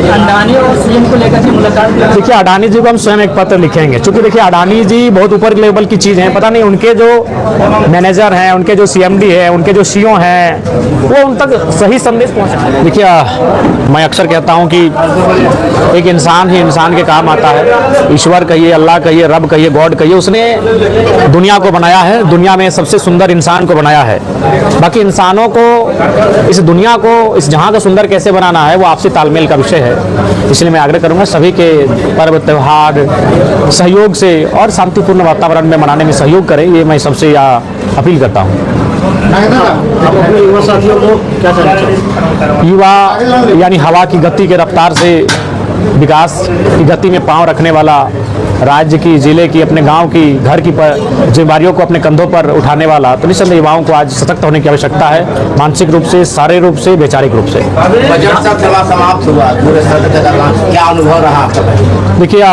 अडानी और सीएम को लेकर के मुलाकात? देखिए, अडानी जी को हम स्वयं एक पत्र लिखेंगे, क्योंकि देखिए अडानी जी बहुत ऊपर लेवल की चीज़ है। पता नहीं उनके जो मैनेजर हैं, उनके जो सीएमडी है, उनके जो सीईओ हैं, वो उन तक सही संदेश पहुँचाए। देखिए, मैं अक्सर कहता हूँ कि एक इंसान ही इंसान के काम आता है। ईश्वर कहिए, अल्लाह कहिए, रब कहिए, गॉड कहिए, उसने दुनिया को बनाया है, दुनिया में सबसे सुंदर इंसान को बनाया है। बाकी इंसानों को, इस दुनिया को, इस जहाँ का सुंदर कैसे बनाना है वो आपसी तालमेल का विषय है। इसलिए मैं आग्रह करूँगा सभी के पर्व त्यौहार सहयोग से और शांतिपूर्ण वातावरण में मनाने में सहयोग करें, ये मैं सबसे अपील करता हूँ। आप अपने युवा साथियों को क्या कहना चाहेंगे? युवा यानी हवा की गति के रफ्तार से विकास की गति में पांव रखने वाला, राज्य की, जिले की, अपने गांव की, घर की जिम्मेदारियों को अपने कंधों पर उठाने वाला, तो निस्संदेह युवाओं को आज सशक्त होने की आवश्यकता है, मानसिक रूप से, शारीरिक रूप से, वैचारिक रूप से। बजट सत्र समाप्त हुआ, पूरे सत्र के दौरान क्या अनुभव रहा आपका? देखिए,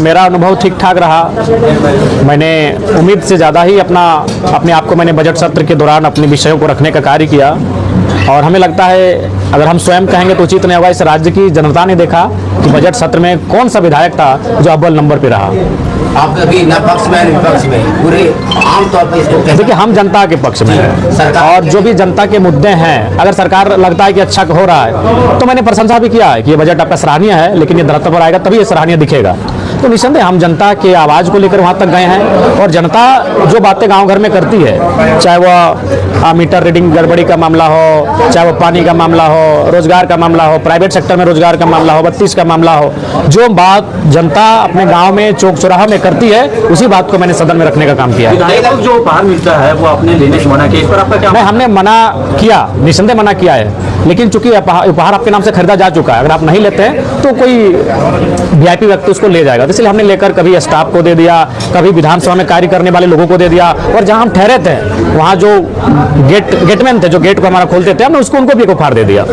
मेरा अनुभव ठीक ठाक रहा। मैंने उम्मीद से ज़्यादा ही अपने आप को मैंने बजट सत्र के दौरान अपने विषयों को रखने का कार्य किया, और हमें लगता है अगर हम स्वयं कहेंगे तो उचित नहीं होगा। इस राज्य की जनता ने देखा कि बजट सत्र में कौन सा विधायक था जो अव्वल नंबर पे रहा। आप अभी न पक्ष में न विपक्ष में, पूरे आमतौर पर इसको देखिए, हम जनता के पक्ष में हैं, और जो भी जनता के मुद्दे हैं, अगर सरकार लगता है कि अच्छा हो रहा है तो मैंने प्रशंसा भी किया है कि ये बजट आपका सराहनीय है, लेकिन ये धरातल पर आएगा तभी ये सराहनीय दिखेगा। तो निस्संदेह हम जनता के आवाज़ को लेकर वहाँ तक गए हैं, और जनता जो बातें गांव घर में करती है, चाहे वह मीटर रीडिंग गड़बड़ी का मामला हो, चाहे वह पानी का मामला हो, रोजगार का मामला हो, प्राइवेट सेक्टर में रोजगार का मामला हो, 32 का मामला हो, जो बात जनता अपने गांव में चौक चौराहा में करती है, उसी बात को मैंने सदन में रखने का काम किया। जो उपहार मिलता है वो आपने लेने से मना किया, इस पर आपका क्या? नहीं, हमने मना किया, निस्संदेह मना किया है, लेकिन चूंकि उपहार आपके नाम से खरीदा जा चुका है, अगर आप नहीं लेते हैं तो कोई वीआईपी व्यक्ति उसको ले जाएगा, इसलिए हमने लेकर कभी स्टाफ को दे दिया, कभी विधानसभा में कार्य करने वाले लोगों को दे दिया, और जहां हम ठहरे थे वहां जो गेटमैन थे, जो गेट को हमारा खोलते थे, हमने उनको भी एक उपहार दे दिया।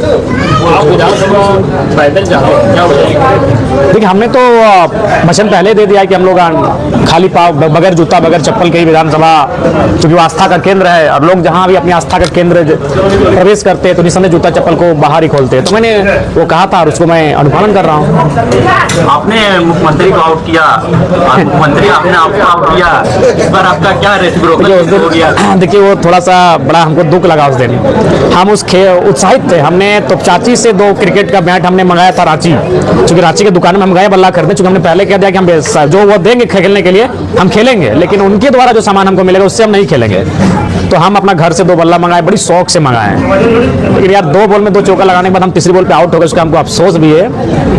देखिए, हमने तो वचन पहले दे दिया कि हम लोग खाली पाँव, बगैर जूता, बगैर चप्पल के ही विधानसभा, क्योंकि वो आस्था का केंद्र है, और लोग जहाँ भी अपनी आस्था का केंद्र प्रवेश करते हैं तो निस्संदेह जूता चप्पल को बाहर ही खोलते हैं। तो मैंने वो कहा था और उसको मैं अनुपालन कर रहा हूँ। आपने मुख्यमंत्री को आउट किया, मुख्यमंत्री आपने आपको आउट किया, इस बार आपका क्या रेसिप्रोकल हो गया? देखिए, वो थोड़ा सा बड़ा हमको दुख लगा उस दिन। हम उस उत्साहित थे, हमने तोपचाची से 2 क्रिकेट का बैट हमने मंगाया था रांची, क्योंकि रांची के दुकान में हम गए बल्ला खरीदने, क्योंकि हमने पहले कह दिया कि हम जो वो देंगे खेलने के लिए हम खेलेंगे, लेकिन उनके द्वारा जो सामान हमको मिलेगा उससे हम नहीं खेलेंगे। तो हम अपना घर से 2 बल्ला मंगाए, बड़ी शौक से मंगाए, लेकिन यार 2 बॉल में 2 चौका लगाने के बाद हम तीसरी बॉल पे आउट हो गए। उसका हमको अफसोस भी है,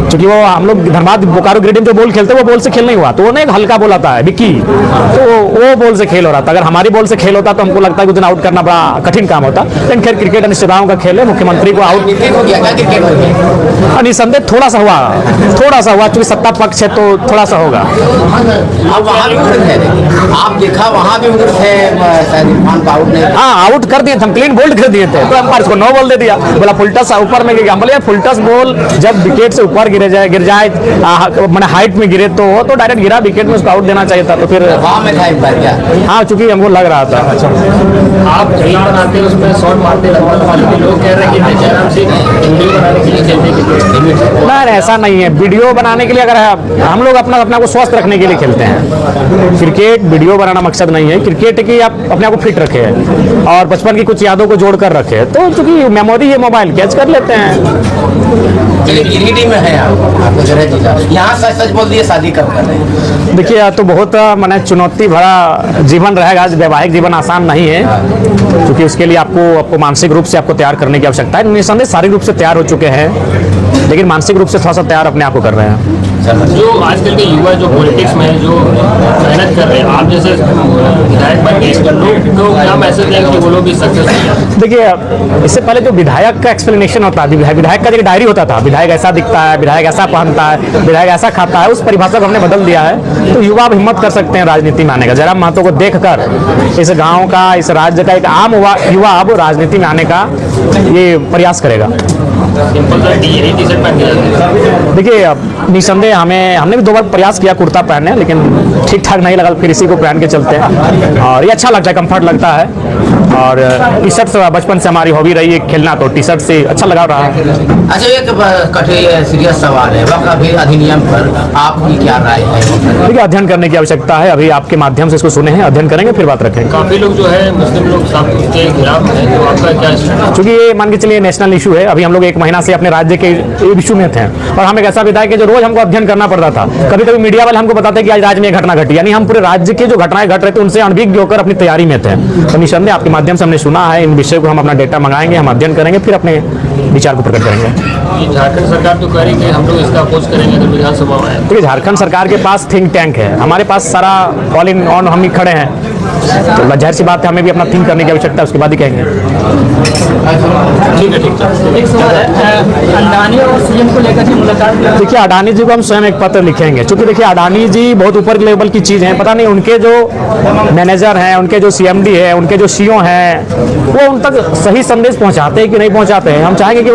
क्योंकि वो हम लोग धनबाद बोकारो गिरिडीह जो बॉल खेलते हैं वो बॉल से खेल नहीं हुआ, तो वो एक हल्का बॉल आता है विक्की, तो वो बॉल से खेल हो रहा था। अगर हमारी बॉल से खेल होता तो हमको लगता है कि उस दिन आउट करना बड़ा कठिन काम होता, लेकिन खैर क्रिकेट अनिश्चितताओं का खेल है, मुख्यमंत्री को आउट निसंदेह थोड़ा सा हुआ, क्योंकि सत्ता पक्ष है तो थोड़ा सा होगा। आप देखा वहाँ भी हाँ, आउट कर दिए थे, हम क्लीन बोल्ड कर दिए थे, तो अंपायर इसको 9 बॉल दे दिया, बोला फुल टस ऊपर में गिर। हम बोले फुल टस बॉल जब विकेट से ऊपर गिर जाए मैंने हाइट में गिरे तो वो तो डायरेक्ट गिरा विकेट में, उसको आउट देना चाहिए था। तो फिर हाँ, चूंकि हमको लग रहा था। आप बनाते हैं उसमें शॉट मारते, लोग कह रहे हैं कि वीडियो बनाने के लिए खेलने के लिए। नहीं, ऐसा नहीं है। वीडियो बनाने के लिए अगर हम लोग अपना को स्वस्थ रखने के लिए खेलते हैं। क्रिकेट वीडियो बनाना मकसद नहीं है, क्रिकेट की आप अपने आप को फिट रखे और बचपन की कुछ यादों को जोड़कर रखे, तो चूंकि मेमोरी ये मोबाइल कैच कर लेते हैं। गिरिडीह में है यहाँ सच बोल दिए, शादी कब कर रहे हैं? देखिए, तो बहुत मैंने चुनौती भरा जीवन रहेगा, वैवाहिक जीवन आसान नहीं है, क्योंकि उसके लिए आपको मानसिक रूप से आपको तैयार करने की आवश्यकता है। निसंदेह शारीरिक रूप से तैयार हो चुके हैं, लेकिन मानसिक रूप से थोड़ा सा तैयार अपने आप को कर रहे हैं। जो आजकल के युवा जो पॉलिटिक्स में जो मेहनत कर रहे हैं, आप जैसे विधायक बन गए लोग तो क्या मैसेज देंगे कि वो लोग भी सक्सेस? देखिए, इससे पहले जो विधायक का एक्सप्लेनेशन होता है, विधायक का जो डायरी होता था, विधायक ऐसा दिखता है, विधायक ऐसा पहनता है, विधायक ऐसा खाता है, उस परिभाषा को हमने बदल दिया है। तो युवा अब हिम्मत कर सकते हैं राजनीति में आने का। जयराम महतो को देखकर इस गाँव का, इस राज्य का एक आम युवा अब राजनीति में आने का ये प्रयास करेगा। देखिए, निसंदेह हमने भी 2 बार प्रयास किया कुर्ता पहनने, लेकिन ठीक ठाक नहीं लगा, फिर इसी को पहन के चलते हैं और ये अच्छा लगता है, कंफर्ट लगता है। और टी शर्ट से बचपन से हमारी हॉबी रही है खेलना, तो टी शर्ट से अच्छा लगा रहा है। अच्छा, एक कठिन सीरियस सवाल है, वक्त अभी अधिनियम पर आपकी क्या राय है? देखिए, अध्ययन करने की आवश्यकता है। अभी आपके माध्यम से इसको सुने हैं, अध्ययन करेंगे फिर बात रखेंगे। काफी लोग जो है मुस्लिम लोग सब उसके खिलाफ हैं, तो आपका क्या स्टैंड? क्योंकि ये मान के चलिए नेशनल इशू है। अभी हम लोग 1 महीना से अपने राज्य के इशू में थे और हम एक ऐसा विधायक है जो रोज हमको अध्ययन करना पड़ता था। कभी कभी मीडिया वाले हमको बताते कि आज राज्य में घटना घटी, यानी हम पूरे राज्य के जो घटनाएं घट रहे थे उनसे अनभिज्ञ होकर अपनी तैयारी में थे। तो निसंदेह आपके माध्यम से हमने सुना है, इन विषय को हम अपना डेटा मंगाएंगे, हम अध्ययन करेंगे, फिर अपने विचार को प्रकट करेंगे। ये झारखंड सरकार तो कह रही है कि हम लोग इसका अपोज करेंगे अगर विधानसभा में आए। देखिए, झारखंड सरकार के पास थिंक टैंक है, हमारे पास सारा ऑल इन ऑन हम ही खड़े हैं, तो जाहिर सी बात है हमें भी अपना थिंक करने की आवश्यकता है, उसके बाद ही कहेंगे। ठीक है, ठीक है। एक सवाल है, अडानी और सीएम को लेकर के मुलाकात। देखिए, अडानी जी को हम स्वयं एक पत्र लिखेंगे, क्योंकि देखिए अडानी जी बहुत ऊपर लेवल की चीज़ है। पता नहीं उनके जो मैनेजर हैं, उनके जो सीएमडी है, उनके जो सीईओ हैं, वो उन तक सही संदेश पहुंचाते हैं कि नहीं पहुंचाते हैं। हम चाहेंगे कि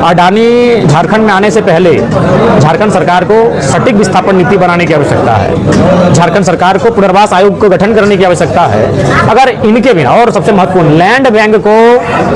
अडानी झारखंड में आने से पहले झारखंड सरकार को सटीक विस्थापन नीति बनाने की आवश्यकता है, झारखंड सरकार को पुनर्वास आयोग को गठन करने की आवश्यकता है। अगर इनके बिना, और सबसे महत्वपूर्ण, लैंड बैंक को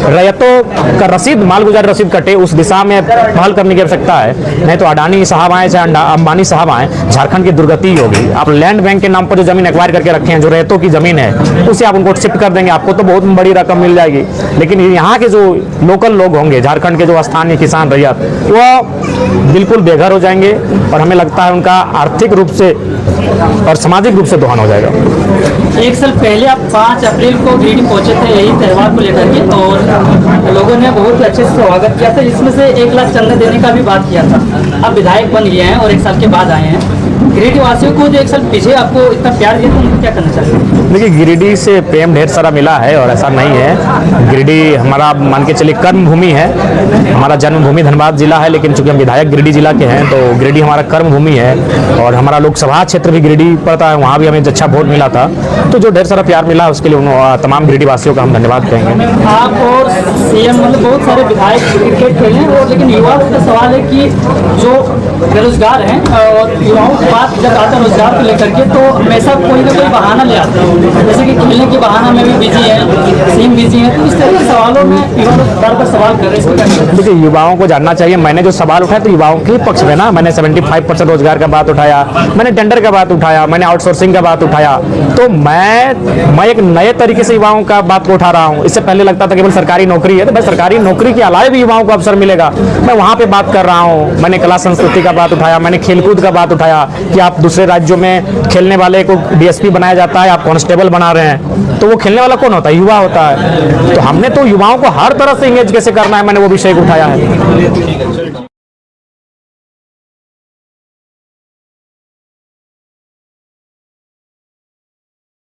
रैयतों का रसीद, मालगुजारी रसीद कटे, उस दिशा में पहल करने की आवश्यकता है। नहीं तो अडानी साहब आए चाहे अंबानी साहब आए, झारखंड की दुर्गति होगी। आप लैंड बैंक के नाम पर जो जमीन एक्वायर करके रखे हैं, जो रैयतों की जमीन है, उसे आप उनको शिफ्ट कर देंगे, आपको तो बहुत बड़ी रकम मिल जाएगी। लेकिन यहाँ के जो लोकल लोग होंगे, झारखंड के जो स्थानीय किसान रैयत, वो बिल्कुल बेघर हो जाएंगे और हमें लगता है उनका आर्थिक रूप से और सामाजिक रूप से दोहन हो जाएगा। एक साल पहले आप 5 अप्रैल को गिरिडीह पहुंचे थे यही त्यौहार को लेकर के, और लोगों ने बहुत ही अच्छे से स्वागत किया था, जिसमें से 1 लाख चंदा देने का भी बात किया था। अब विधायक बन गए हैं और 1 साल के बाद आए हैं। गिरिडीह वासियों को जो 1 साल पीछे आपको इतना प्यार दिया था, उनको क्या करना चाहिए? देखिए, गिरिडीह से प्रेम ढेर सारा मिला है और ऐसा नहीं है। गिरिडीह हमारा मान के चलिए कर्म भूमि है, हमारा जन्मभूमि धनबाद जिला है, लेकिन चूंकि हम विधायक गिरिडीह जिला के हैं, तो गिरिडीह हमारा कर्म भूमि है और हमारा लोकसभा क्षेत्र भी गिरिडीह पड़ता है, वहाँ भी हमें अच्छा वोट मिला था। तो जो ढेर सारा प्यार मिला उसके लिए तमाम गिरिडीह वासियों का हम धन्यवाद कहेंगे। आप और सीएम मतलब बहुत सारे विधायक क्रिकेट खेले, और लेकिन युवाओं का सवाल है कि जो बेरोजगार हैं और युवाओं की बात जब आता है रोजगार को लेकर के, तो हमेशा कोई ना कोई बहाना ले आते हैं, जैसे कि खेलने के बहाना में भी बिजी है, सीएम बिजी है। तो इस तरह के सवालों में युवा लोग बार बार सवाल कर रहे हैं, इसको क्या करें? देखिए, युवाओं को जानना चाहिए। मैंने जो सवाल उठाया तो युवाओं के पक्ष में ना, मैंने 75% रोजगार का बात उठाया, मैंने टेंडर का बात उठाया, मैंने आउटसोर्सिंग का बात उठाया। तो मैं एक नए तरीके से युवाओं का बात को उठा रहा हूँ। इससे पहले लगता था केवल सरकारी नौकरी है, तो भाई सरकारी नौकरी के अलावा भी युवाओं को अवसर मिलेगा, मैं वहाँ पे बात कर रहा हूँ। मैंने कला संस्कृति का बात उठाया, मैंने खेलकूद का बात उठाया कि आप दूसरे राज्यों में खेलने वाले को डीएसपी बनाया जाता है, आप कांस्टेबल बना रहे हैं, तो वो खेलने वाला कौन होता है? युवा होता है। तो हमने तो युवाओं को हर तरह से इंगेज कैसे करना है, मैंने वो विषय उठाया है।